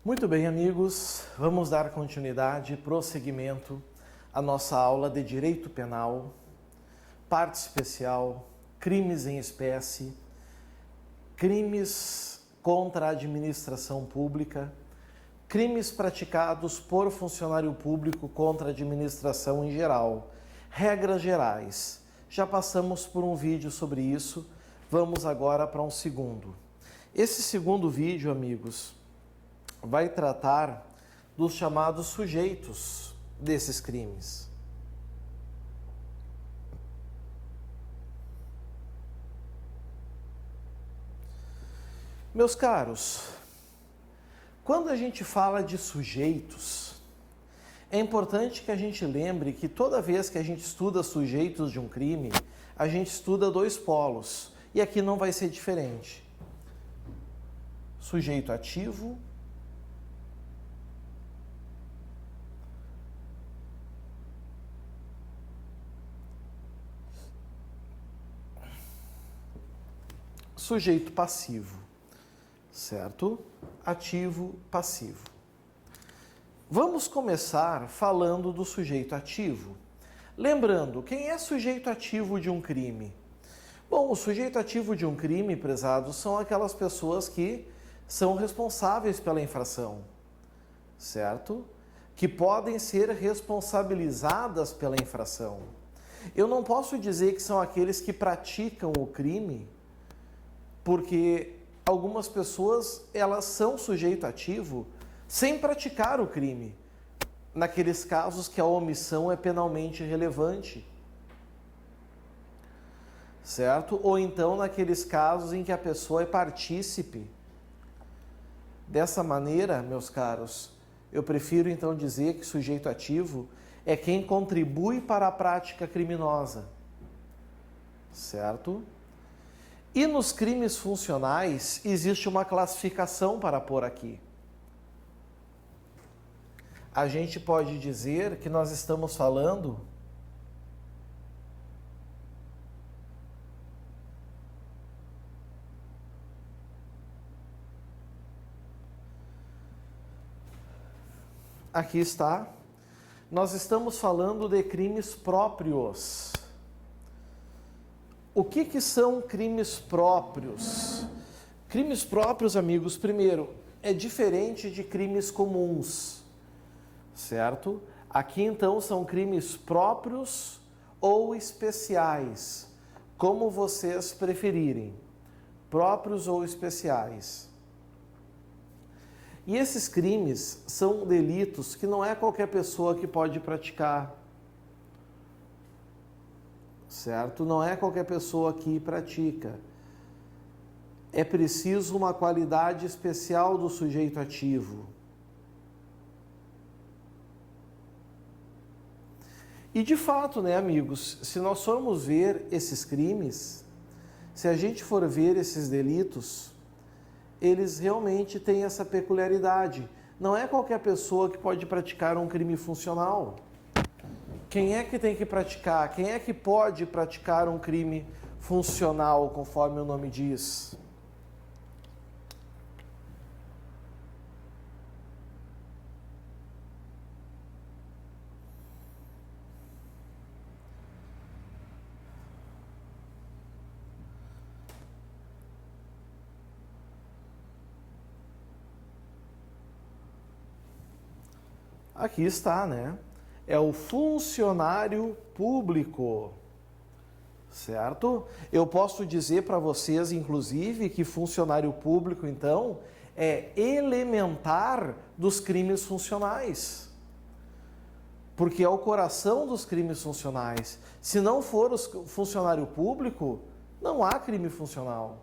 Muito bem, amigos, vamos dar continuidade, prosseguimento à nossa aula de Direito Penal, parte especial, crimes em espécie, crimes contra a administração pública, crimes praticados por funcionário público contra a administração em geral, regras gerais. Já passamos por um vídeo sobre isso, vamos agora para um segundo. Esse segundo vídeo, amigos, vai tratar dos chamados sujeitos desses crimes. Meus caros, quando a gente fala de sujeitos, é importante que a gente lembre que toda vez que a gente estuda sujeitos de um crime, a gente estuda dois polos, e aqui não vai ser diferente. Sujeito ativo sujeito passivo, certo? Ativo, passivo. Vamos começar falando do sujeito ativo. Lembrando, quem é sujeito ativo de um crime? Bom, o sujeito ativo de um crime, prezados, são aquelas pessoas que são responsáveis pela infração, certo? Que podem ser responsabilizadas pela infração. Eu não posso dizer que são aqueles que praticam o crime, porque algumas pessoas, elas são sujeito ativo sem praticar o crime, naqueles casos que a omissão é penalmente relevante, certo? Ou então naqueles casos em que a pessoa é partícipe. Dessa maneira, meus caros, eu prefiro então dizer que sujeito ativo é quem contribui para a prática criminosa, certo? E nos crimes funcionais, existe uma classificação para pôr aqui. A gente pode dizer que nós estamos falando aqui está. Nós estamos falando de crimes próprios. O que são crimes próprios? Crimes próprios, amigos, primeiro, é diferente de crimes comuns, certo? Aqui, então, são crimes próprios ou especiais, como vocês preferirem, próprios ou especiais. E esses crimes são delitos que não é qualquer pessoa que pode praticar, certo? Não é qualquer pessoa que pratica. É preciso uma qualidade especial do sujeito ativo. E de fato, né, amigos, se nós formos ver esses crimes, se a gente for ver esses delitos, eles realmente têm essa peculiaridade. Não é qualquer pessoa que pode praticar um crime funcional. Quem é que tem que praticar? Quem é que pode praticar um crime funcional, conforme o nome diz? Aqui está, né? É o funcionário público, certo? Eu posso dizer para vocês, inclusive, que funcionário público, então, é elementar dos crimes funcionais, porque é o coração dos crimes funcionais. Se não for o funcionário público, não há crime funcional.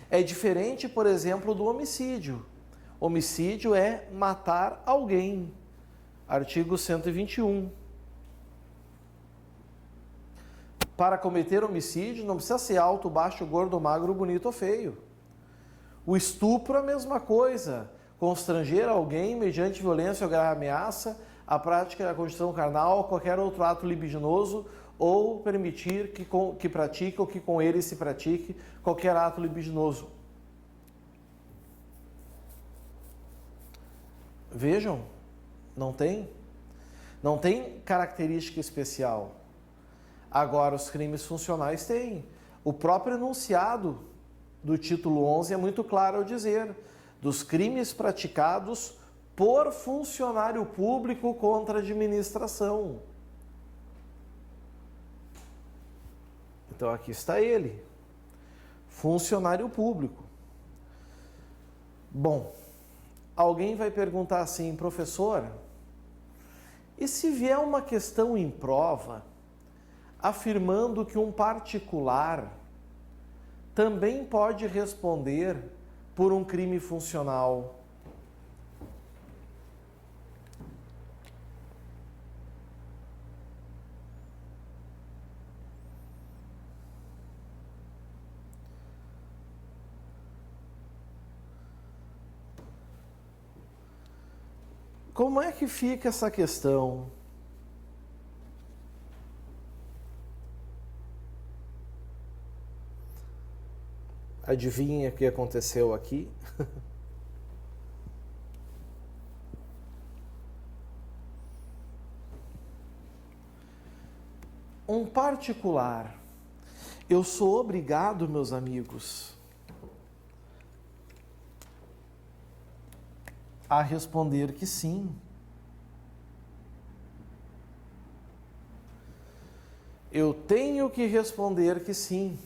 É diferente, por exemplo, do homicídio. Homicídio é matar alguém. Artigo 121. Para cometer homicídio, não precisa ser alto, baixo, gordo, magro, bonito ou feio. O estupro é a mesma coisa. Constranger alguém mediante violência ou grave ameaça, a prática da condição carnal ou qualquer outro ato libidinoso, ou permitir que pratique ou que com ele se pratique qualquer ato libidinoso. Vejam, não tem? Não tem característica especial. Agora, os crimes funcionais têm. O próprio enunciado do título 11 é muito claro ao dizer: dos crimes praticados por funcionário público contra a administração. Então, aqui está ele, funcionário público. Bom, alguém vai perguntar assim: professor, e se vier uma questão em prova afirmando que um particular também pode responder por um crime funcional? Como é que fica essa questão? Adivinha o que aconteceu aqui? Um particular. Eu sou obrigado, meus amigos, a responder que sim. Eu tenho que responder que sim.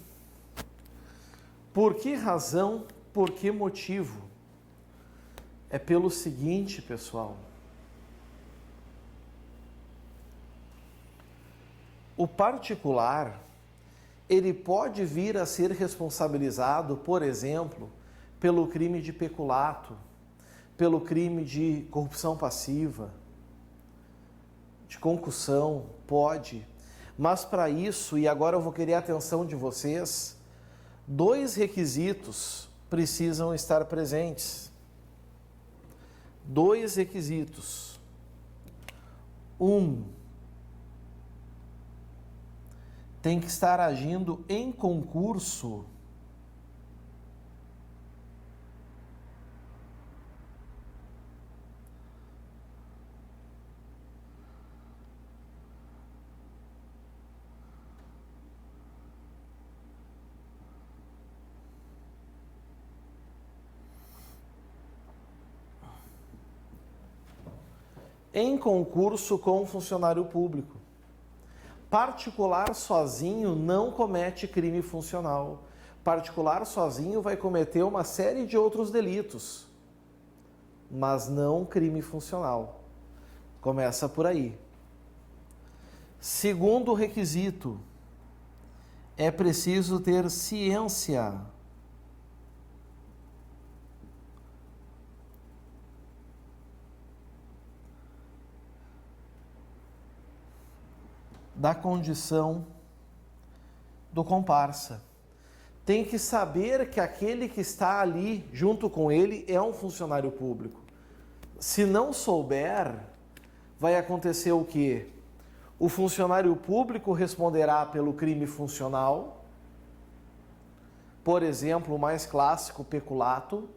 Por que razão? Por que motivo? É pelo seguinte, pessoal. O particular, ele pode vir a ser responsabilizado, por exemplo, pelo crime de peculato, pelo crime de corrupção passiva, de concussão, pode. Mas para isso, e agora eu vou querer a atenção de vocês, 2 requisitos precisam estar presentes. 2 requisitos. 1, tem que estar agindo em concurso . Em concurso com funcionário público. Particular sozinho não comete crime funcional. Particular sozinho vai cometer uma série de outros delitos, mas não crime funcional. Começa por aí. Segundo requisito, é preciso ter ciência da condição do comparsa. Tem que saber que aquele que está ali junto com ele é um funcionário público. Se não souber, vai acontecer o quê? O funcionário público responderá pelo crime funcional, por exemplo, o mais clássico, peculato.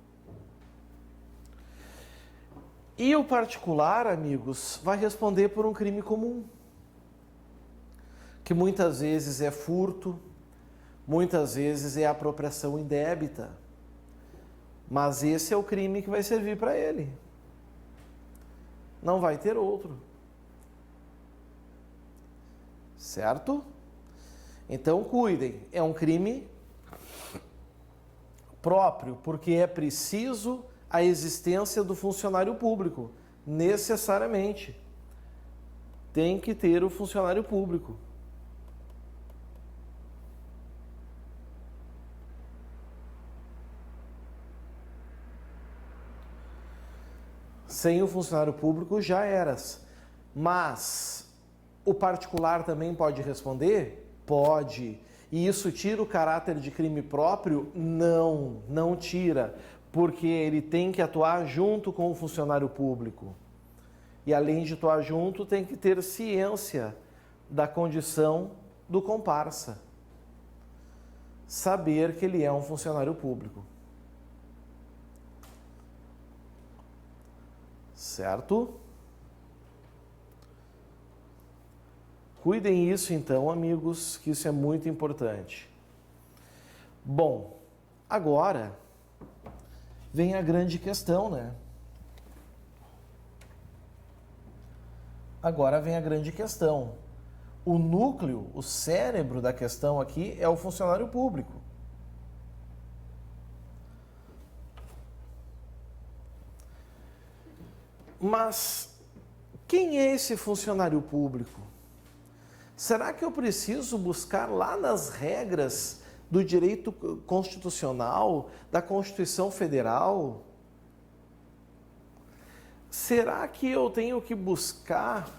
E o particular, amigos, vai responder por um crime comum, que muitas vezes é furto, muitas vezes é apropriação indébita. Mas esse é o crime que vai servir para ele. Não vai ter outro. Certo? Então cuidem, é um crime próprio, porque é preciso a existência do funcionário público, necessariamente. Tem que ter o funcionário público. Sem o funcionário público já eras. Mas o particular também pode responder? Pode. E isso tira o caráter de crime próprio? Não, não tira. Porque ele tem que atuar junto com o funcionário público. E além de atuar junto, tem que ter ciência da condição do comparsa. Saber que ele é um funcionário público. certo? Cuidem isso então, amigos, que isso é muito importante. Bom, agora vem a grande questão, né? Agora vem a grande questão. O núcleo, o cérebro da questão aqui é o funcionário público. Mas quem é esse funcionário público? Será que eu preciso buscar lá nas regras do direito constitucional, da Constituição Federal? Será que eu tenho que buscar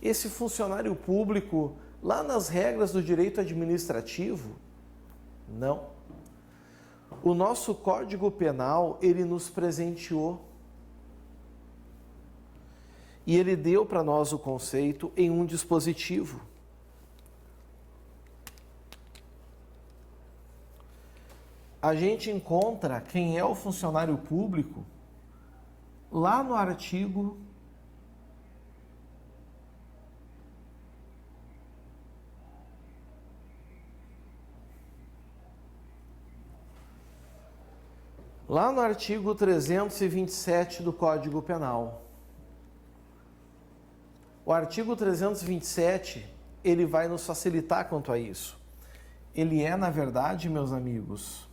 esse funcionário público lá nas regras do direito administrativo? Não. O nosso Código Penal, ele nos presenteou. E ele deu para nós o conceito em um dispositivo. A gente encontra quem é o funcionário público lá no artigo 327 do Código Penal. O artigo 327, ele vai nos facilitar quanto a isso. Ele é, na verdade, meus amigos,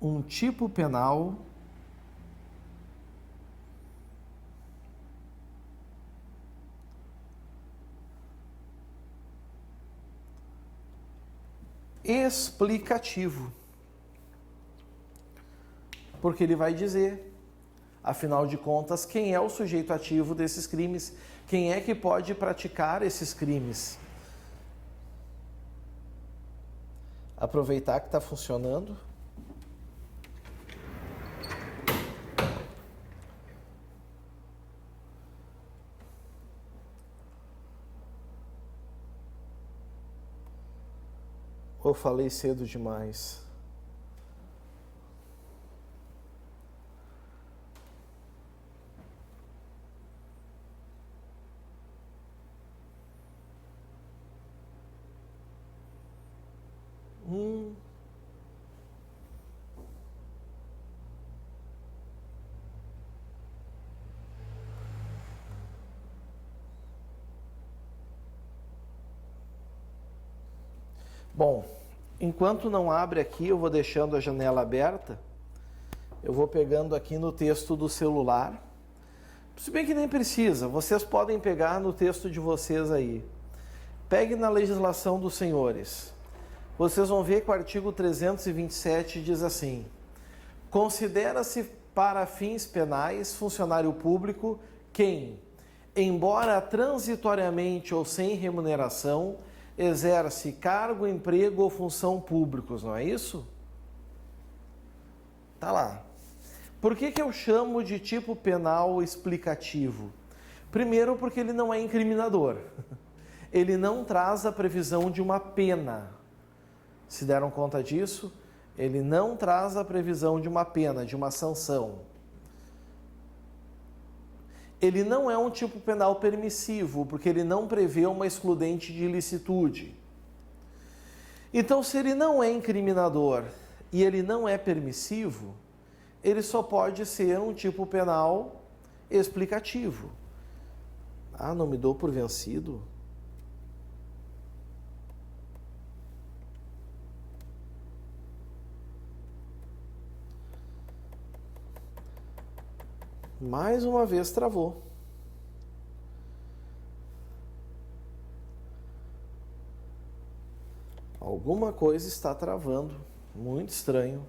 um tipo penal explicativo. Porque ele vai dizer, afinal de contas, quem é o sujeito ativo desses crimes, quem é que pode praticar esses crimes. Aproveitar que está funcionando. Ou falei cedo demais? Bom, enquanto não abre aqui, eu vou deixando a janela aberta. Eu vou pegando aqui no texto do celular. Se bem que nem precisa, vocês podem pegar no texto de vocês aí. Pegue na legislação dos senhores. Vocês vão ver que o artigo 327 diz assim: considera-se para fins penais funcionário público quem, embora transitoriamente ou sem remuneração, exerce cargo, emprego ou função públicos, não é isso? Tá lá. Por que eu chamo de tipo penal explicativo? Primeiro, porque ele não é incriminador. Ele não traz a previsão de uma pena. Se deram conta disso? Ele não traz a previsão de uma pena, de uma sanção. Ele não é um tipo penal permissivo, porque ele não prevê uma excludente de ilicitude. Então, se ele não é incriminador e ele não é permissivo, ele só pode ser um tipo penal explicativo. Ah, não me dou por vencido? Mais uma vez travou. Alguma coisa está travando. Muito estranho.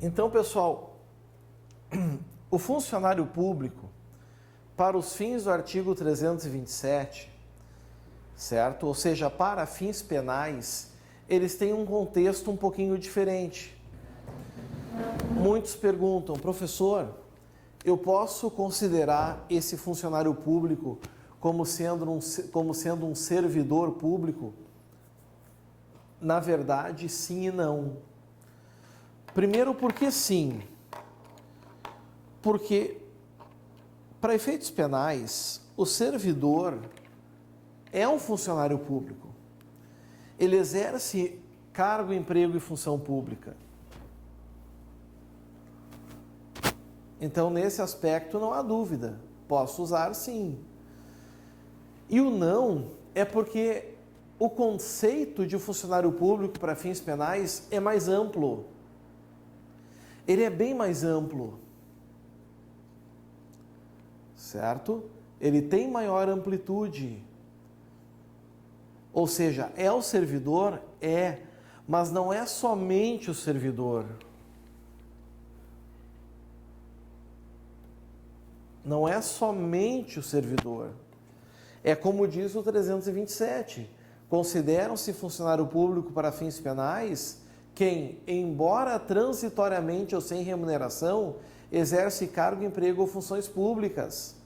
Então, pessoal, o funcionário público, para os fins do artigo 327, certo? Ou seja, para fins penais, eles têm um contexto um pouquinho diferente. Muitos perguntam, professor, eu posso considerar esse funcionário público como sendo um servidor público? Na verdade, sim e não. Primeiro, porque sim. Porque, para efeitos penais, o servidor é um funcionário público. Ele exerce cargo, emprego e função pública. Então, nesse aspecto, não há dúvida. Posso usar, sim. E o não é porque o conceito de funcionário público para fins penais é mais amplo. Ele é bem mais amplo. Certo? Ele tem maior amplitude. Ou seja, é o servidor? É, mas não é somente o servidor. Não é somente o servidor. É como diz o 327. Consideram-se funcionário público para fins penais quem, embora transitoriamente ou sem remuneração, exerce cargo, emprego ou funções públicas.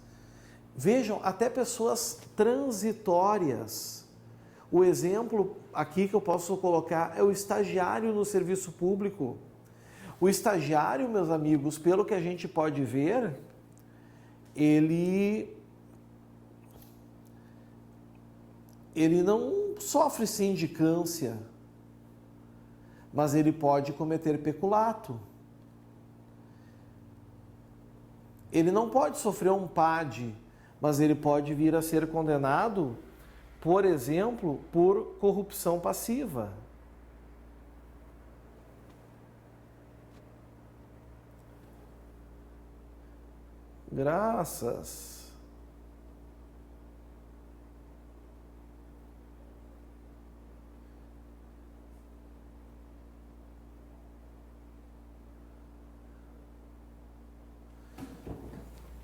Vejam, até pessoas transitórias. O exemplo aqui que eu posso colocar é o estagiário no serviço público. O estagiário, meus amigos, pelo que a gente pode ver, ele não sofre sindicância, mas ele pode cometer peculato. Ele não pode sofrer um PAD, mas ele pode vir a ser condenado, por exemplo, por corrupção passiva. Graças.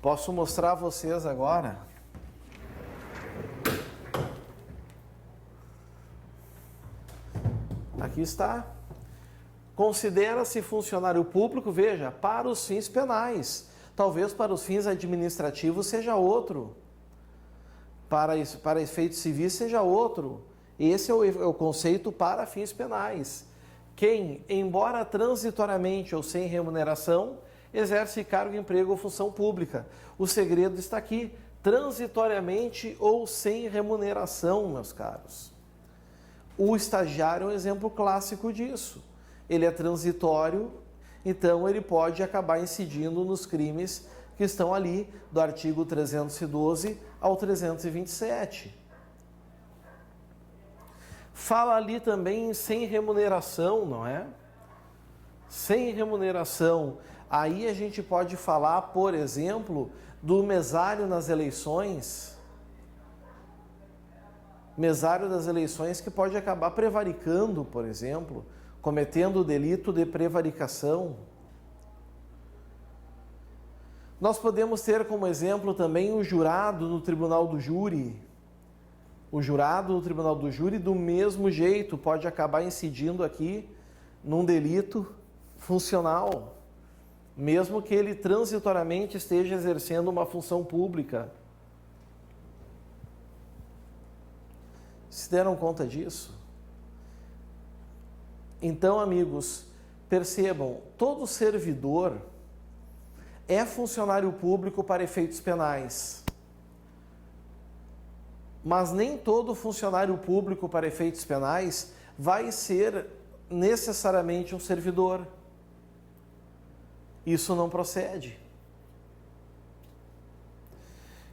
Posso mostrar a vocês agora? Aqui está. Considera-se funcionário público, veja, para os fins penais. Talvez para os fins administrativos seja outro. Para efeitos civis seja outro. Esse é o conceito para fins penais. Quem, embora transitoriamente ou sem remuneração, exerce cargo, emprego ou função pública. O segredo está aqui, transitoriamente ou sem remuneração, meus caros. O estagiário é um exemplo clássico disso. Ele é transitório, então ele pode acabar incidindo nos crimes que estão ali do artigo 312 ao 327. Fala ali também sem remuneração, não é? Sem remuneração. Aí a gente pode falar, por exemplo, do mesário nas eleições. Mesário das eleições que pode acabar prevaricando, por exemplo, cometendo o delito de prevaricação. Nós podemos ter como exemplo também o jurado no tribunal do júri. O jurado no tribunal do júri, do mesmo jeito, pode acabar incidindo aqui num delito funcional, mesmo que ele transitoriamente esteja exercendo uma função pública. Se deram conta disso? Então, amigos, percebam, todo servidor é funcionário público para efeitos penais. Mas nem todo funcionário público para efeitos penais vai ser necessariamente um servidor. Isso não procede.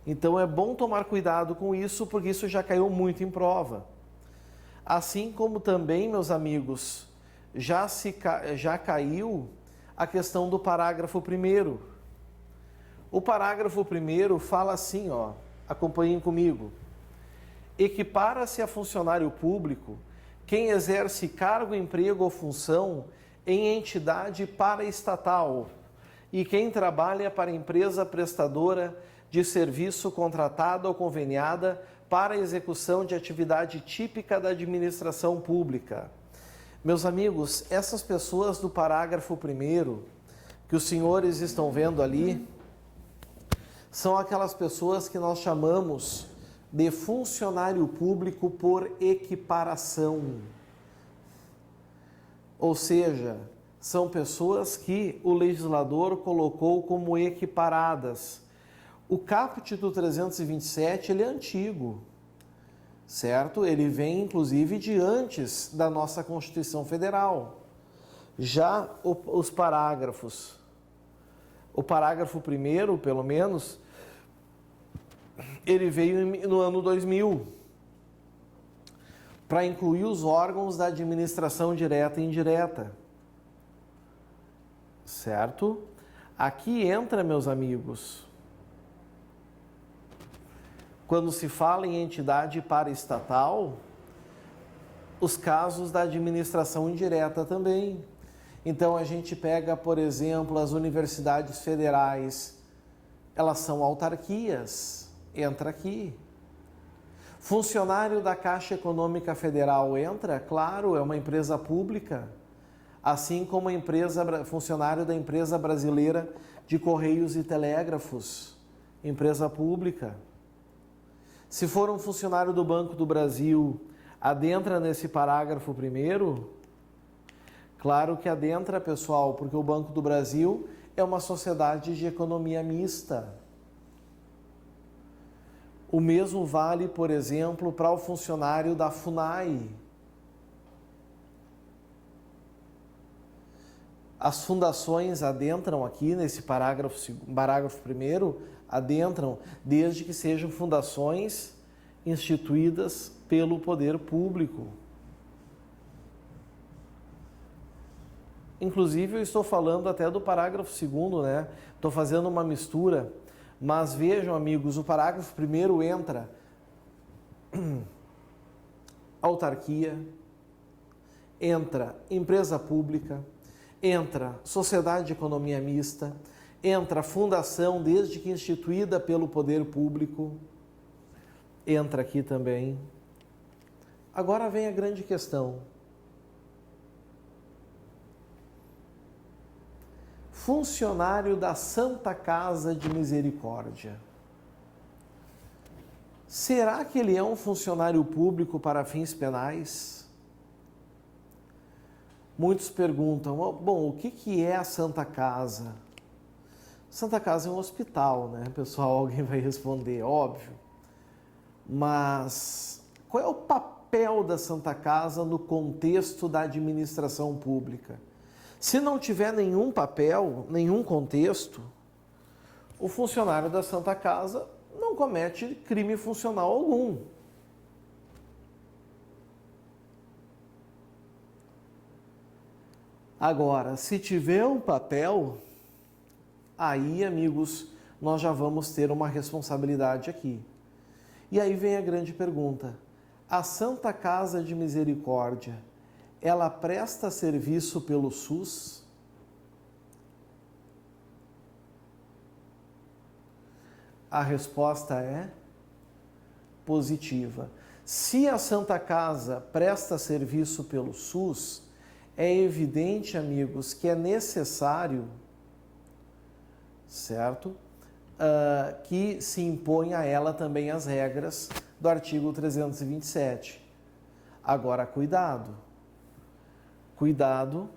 Então é bom tomar cuidado com isso, porque isso já caiu muito em prova. Assim como também, meus amigos, já caiu a questão do parágrafo 1º. O parágrafo 1º fala assim, ó, acompanhem comigo. Equipara-se a funcionário público quem exerce cargo, emprego ou função em entidade paraestatal e quem trabalha para empresa prestadora de serviço contratada ou conveniada para a execução de atividade típica da administração pública. Meus amigos, essas pessoas do parágrafo 1º, que os senhores estão vendo ali, são aquelas pessoas que nós chamamos de funcionário público por equiparação. Ou seja, são pessoas que o legislador colocou como equiparadas. O caput do 327, ele é antigo, certo? Ele vem, inclusive, de antes da nossa Constituição Federal. Já os parágrafos, o parágrafo primeiro, pelo menos, ele veio no ano 2000, para incluir os órgãos da administração direta e indireta. Certo? Aqui entra, meus amigos, quando se fala em entidade paraestatal, os casos da administração indireta também. Então, a gente pega, por exemplo, as universidades federais, elas são autarquias, entra aqui. Funcionário da Caixa Econômica Federal entra? Claro, é uma empresa pública, assim como funcionário da Empresa Brasileira de Correios e Telégrafos, empresa pública. Se for um funcionário do Banco do Brasil, adentra nesse parágrafo primeiro? Claro que adentra, pessoal, porque o Banco do Brasil é uma sociedade de economia mista. O mesmo vale, por exemplo, para o funcionário da FUNAI. As fundações adentram aqui nesse parágrafo primeiro, adentram desde que sejam fundações instituídas pelo poder público. Inclusive, eu estou falando até do parágrafo 2º, né? Estou fazendo uma mistura, mas vejam, amigos, o parágrafo 1º entra autarquia, entra empresa pública, entra sociedade de economia mista, entra fundação desde que instituída pelo poder público, entra aqui também. Agora vem a grande questão. Funcionário da Santa Casa de Misericórdia. Será que ele é um funcionário público para fins penais? Muitos perguntam, bom, o que é a Santa Casa? Santa Casa é um hospital, né, pessoal? Alguém vai responder, óbvio. Mas qual é o papel da Santa Casa no contexto da administração pública? Se não tiver nenhum papel, nenhum contexto, o funcionário da Santa Casa não comete crime funcional algum. Agora, se tiver um papel, aí, amigos, nós já vamos ter uma responsabilidade aqui. E aí vem a grande pergunta: a Santa Casa de Misericórdia, ela presta serviço pelo SUS? A resposta é positiva. Se a Santa Casa presta serviço pelo SUS, é evidente, amigos, que é necessário, certo? Que se imponha a ela também as regras do artigo 327. Agora, cuidado. Cuidado,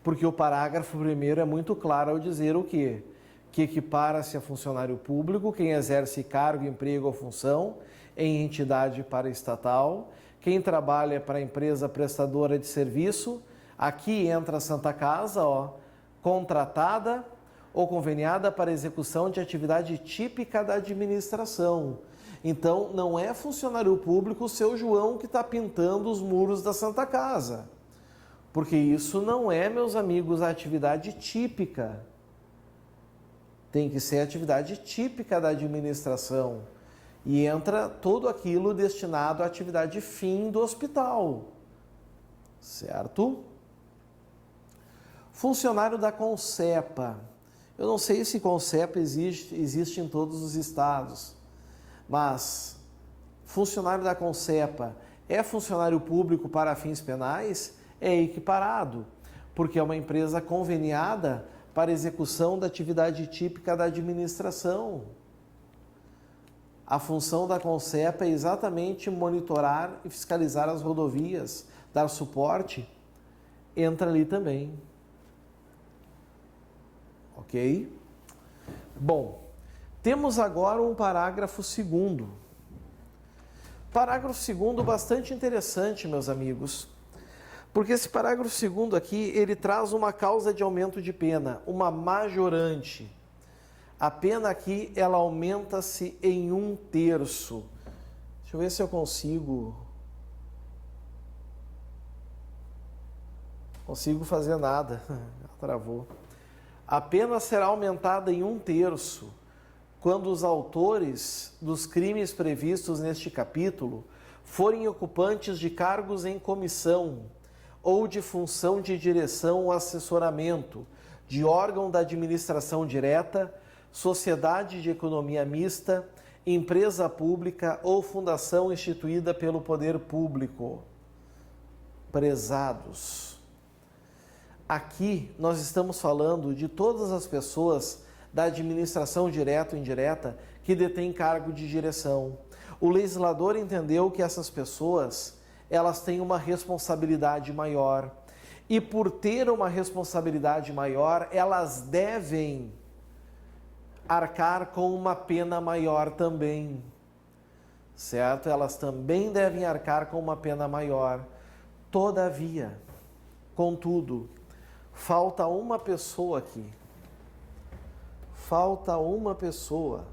porque o parágrafo 1º é muito claro ao dizer o quê? Que equipara-se a funcionário público quem exerce cargo, emprego ou função em entidade paraestatal, quem trabalha para a empresa prestadora de serviço, aqui entra a Santa Casa, contratada ou conveniada para execução de atividade típica da administração. Então, não é funcionário público o seu João que está pintando os muros da Santa Casa. Porque isso não é, meus amigos, a atividade típica. Tem que ser a atividade típica da administração. E entra tudo aquilo destinado à atividade fim do hospital. Certo? Funcionário da Concepa. Eu não sei se Concepa existe em todos os estados, mas funcionário da Concepa é funcionário público para fins penais? É equiparado, porque é uma empresa conveniada para execução da atividade típica da administração. A função da Concepa é exatamente monitorar e fiscalizar as rodovias, dar suporte, entra ali também. Ok? Bom, temos agora um parágrafo 2º. Parágrafo 2º bastante interessante, meus amigos, porque esse parágrafo 2º aqui, ele traz uma causa de aumento de pena, uma majorante. A pena aqui, ela aumenta-se em 1/3. Deixa eu ver se eu consigo fazer nada. Travou. A pena será aumentada em 1/3 quando os autores dos crimes previstos neste capítulo forem ocupantes de cargos em comissão ou de função de direção ou assessoramento, de órgão da administração direta, sociedade de economia mista, empresa pública ou fundação instituída pelo poder público. Prezados. Aqui nós estamos falando de todas as pessoas da administração direta ou indireta que detêm cargo de direção. O legislador entendeu que essas pessoas, elas têm uma responsabilidade maior. E por ter uma responsabilidade maior, elas devem arcar com uma pena maior também, certo? Elas também devem arcar com uma pena maior. Todavia, contudo, falta uma pessoa aqui. Falta uma pessoa.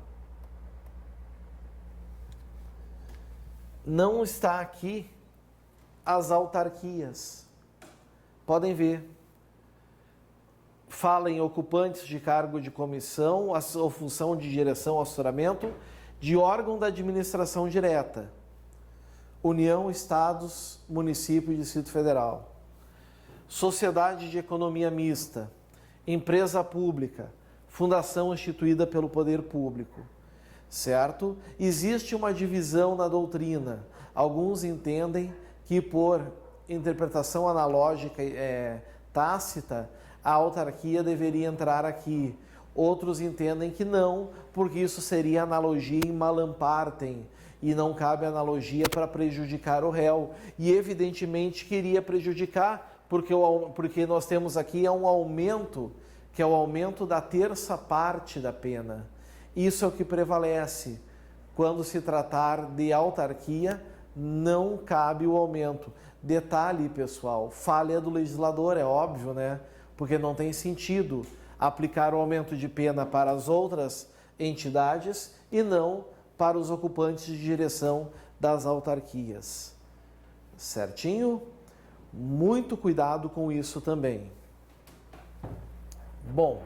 Não está aqui as autarquias. Podem ver. Fala em ocupantes de cargo de comissão ou função de direção, assessoramento, de órgão da administração direta. União, Estados, Município e Distrito Federal. Sociedade de economia mista, empresa pública, fundação instituída pelo poder público. Certo? Existe uma divisão na doutrina. Alguns entendem que por interpretação analógica tácita, a autarquia deveria entrar aqui. Outros entendem que não, porque isso seria analogia em malam partem, e não cabe analogia para prejudicar o réu. E evidentemente queria prejudicar, porque nós temos aqui um aumento, que é o aumento da 1/3 parte da pena. Isso é o que prevalece. Quando se tratar de autarquia, não cabe o aumento. Detalhe, pessoal, falha do legislador, é óbvio, né? Porque não tem sentido aplicar o aumento de pena para as outras entidades e não para os ocupantes de direção das autarquias. Certinho? Muito cuidado com isso também. Bom,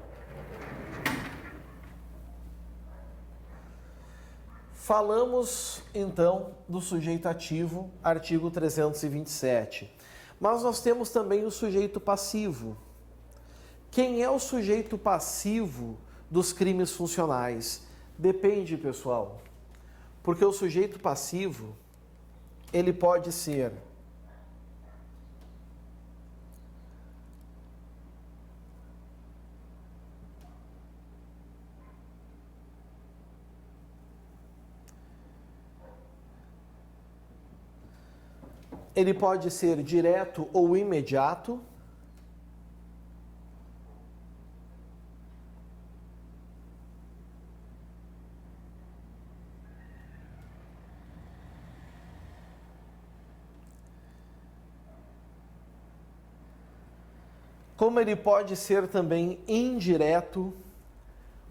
falamos então do sujeito ativo, artigo 327. Mas nós temos também o sujeito passivo. Quem é o sujeito passivo dos crimes funcionais? Depende, pessoal. Porque o sujeito passivo, ele pode ser direto ou imediato. Como ele pode ser também indireto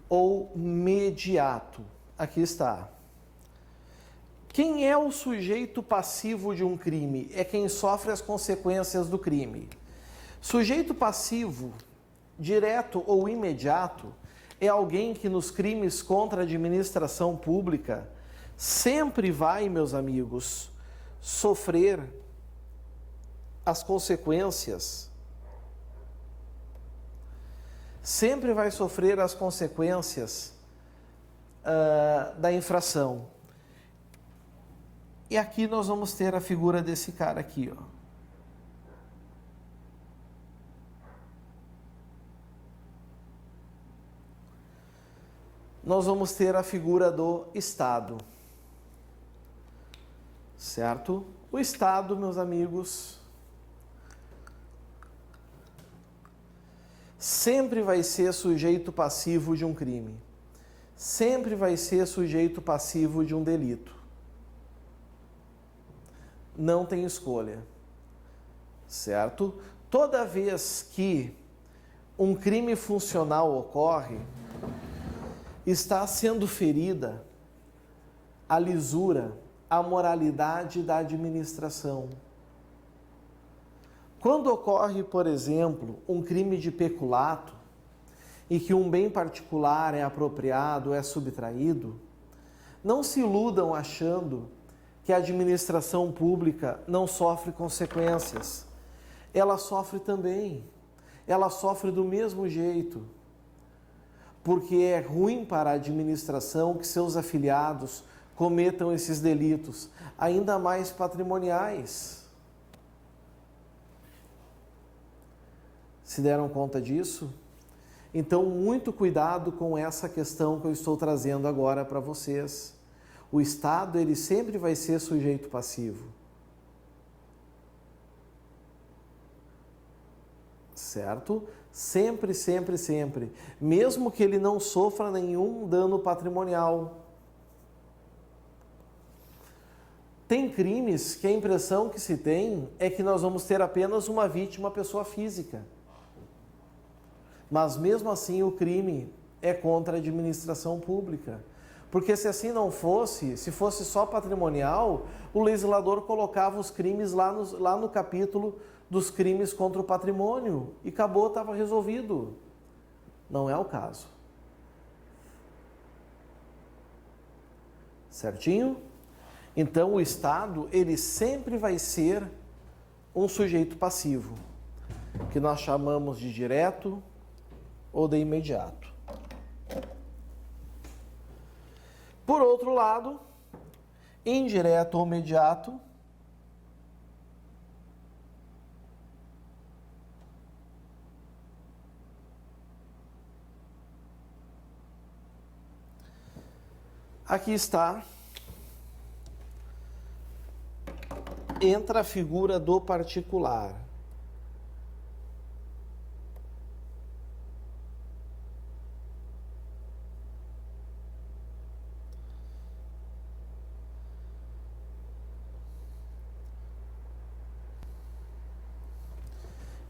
ou mediato. Aqui está. Quem é o sujeito passivo de um crime? É quem sofre as consequências do crime. Sujeito passivo, direto ou imediato, é alguém que nos crimes contra a administração pública sempre vai, meus amigos, sofrer as consequências. Sempre vai sofrer as consequências da infração. E aqui nós vamos ter a figura desse cara aqui, ó. Nós vamos ter a figura do Estado. certo? O Estado, meus amigos, sempre vai ser sujeito passivo de um crime. Sempre vai ser sujeito passivo de um delito. Não tem escolha, certo? Toda vez que um crime funcional ocorre, está sendo ferida a lisura, a moralidade da administração. Quando ocorre, por exemplo, um crime de peculato e que um bem particular é apropriado, é subtraído, não se iludam achando que a administração pública não sofre consequências. Ela sofre também. Ela sofre do mesmo jeito. Porque é ruim para a administração que seus afiliados cometam esses delitos, ainda mais patrimoniais. Se deram conta disso? Então, muito cuidado com essa questão que eu estou trazendo agora para vocês. O Estado, ele sempre vai ser sujeito passivo. Certo? Sempre, sempre, sempre. Mesmo que ele não sofra nenhum dano patrimonial. Tem crimes que a impressão que se tem é que nós vamos ter apenas uma vítima, pessoa física. Mas mesmo assim o crime é contra a administração pública. Porque se assim não fosse, se fosse só patrimonial, o legislador colocava os crimes lá no capítulo dos crimes contra o patrimônio e acabou, estava resolvido. Não é o caso. Certinho? Então o Estado, ele sempre vai ser um sujeito passivo, que nós chamamos de direto ou de imediato. Por outro lado, indireto ou imediato, aqui está, entra a figura do particular.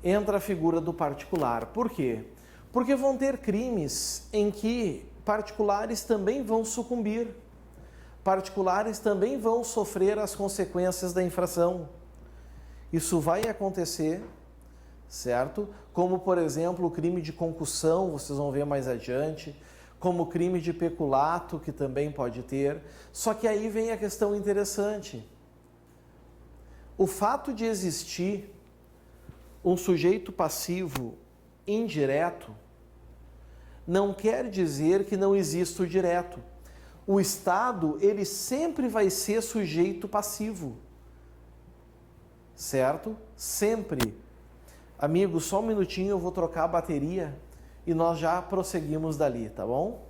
Entra a figura do particular. Por quê? Porque vão ter crimes em que particulares também vão sucumbir. Particulares também vão sofrer as consequências da infração. Isso vai acontecer, certo? Como, por exemplo, o crime de concussão, vocês vão ver mais adiante, como o crime de peculato, que também pode ter. Só que aí vem a questão interessante. O fato de existir um sujeito passivo indireto não quer dizer que não exista o direto. O Estado, ele sempre vai ser sujeito passivo. Certo? Sempre. Amigos, só um minutinho, eu vou trocar a bateria e nós já prosseguimos dali, tá bom?